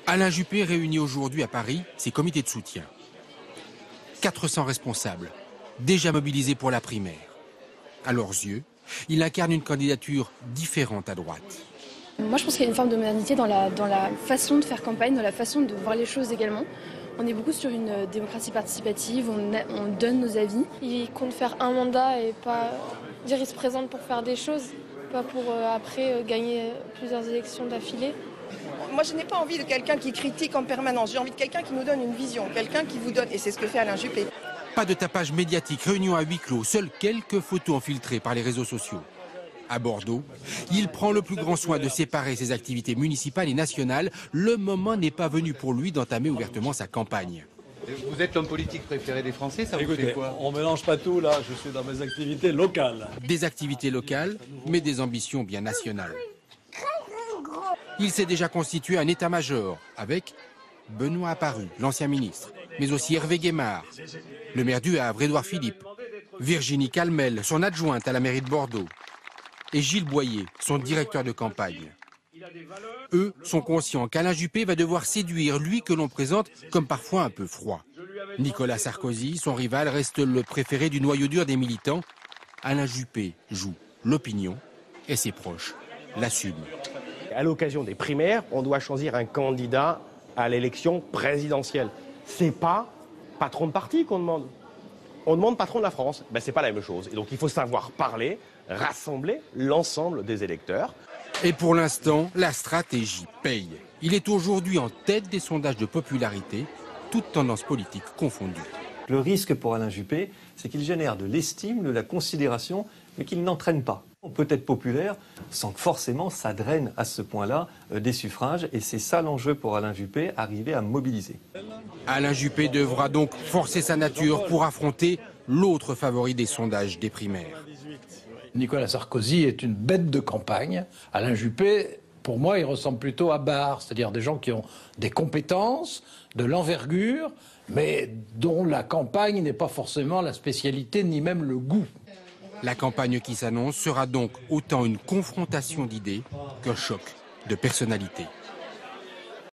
Alain Juppé réunit aujourd'hui à Paris ses comités de soutien. 400 responsables, déjà mobilisés pour la primaire. À leurs yeux, il incarne une candidature différente à droite. Moi, je pense qu'il y a une forme de modernité dans la façon de faire campagne, dans la façon de voir les choses également. On est beaucoup sur une démocratie participative, on donne nos avis. Il compte faire un mandat et pas dire il se présente pour faire des choses, pas pour après gagner plusieurs élections d'affilée. Moi, je n'ai pas envie de quelqu'un qui critique en permanence. J'ai envie de quelqu'un qui nous donne une vision, quelqu'un qui vous donne, et c'est ce que fait Alain Juppé. Pas de tapage médiatique, réunion à huis clos, seules quelques photos infiltrées par les réseaux sociaux. À Bordeaux, il prend le plus grand soin de séparer ses activités municipales et nationales. Le moment n'est pas venu pour lui d'entamer ouvertement sa campagne. Vous êtes l'homme politique préféré des Français, ça vous fait quoi? On mélange pas tout là, je suis dans mes activités locales. Des activités locales, mais des ambitions bien nationales. Il s'est déjà constitué un état-major avec Benoît Apparu, l'ancien ministre, mais aussi Hervé Guémard, le maire du Havre, Édouard Philippe, Virginie Calmel, son adjointe à la mairie de Bordeaux, et Gilles Boyer, son directeur de campagne. Eux sont conscients qu'Alain Juppé va devoir séduire lui que l'on présente comme parfois un peu froid. Nicolas Sarkozy, son rival, reste le préféré du noyau dur des militants. Alain Juppé joue l'opinion et ses proches l'assument. À l'occasion des primaires, on doit choisir un candidat à l'élection présidentielle. C'est pas patron de parti qu'on demande. On demande patron de la France. Ben, c'est pas la même chose. Et donc il faut savoir parler, rassembler l'ensemble des électeurs. Et pour l'instant, la stratégie paye. Il est aujourd'hui en tête des sondages de popularité, toutes tendances politiques confondues. Le risque pour Alain Juppé, c'est qu'il génère de l'estime, de la considération, mais qu'il n'entraîne pas. On peut être populaire sans que forcément ça draine à ce point-là des suffrages. Et c'est ça l'enjeu pour Alain Juppé, arriver à mobiliser. Alain Juppé devra donc forcer sa nature pour affronter l'autre favori des sondages des primaires. Nicolas Sarkozy est une bête de campagne. Alain Juppé, pour moi, il ressemble plutôt à Barre, c'est-à-dire des gens qui ont des compétences, de l'envergure, mais dont la campagne n'est pas forcément la spécialité ni même le goût. La campagne qui s'annonce sera donc autant une confrontation d'idées qu'un choc de personnalité.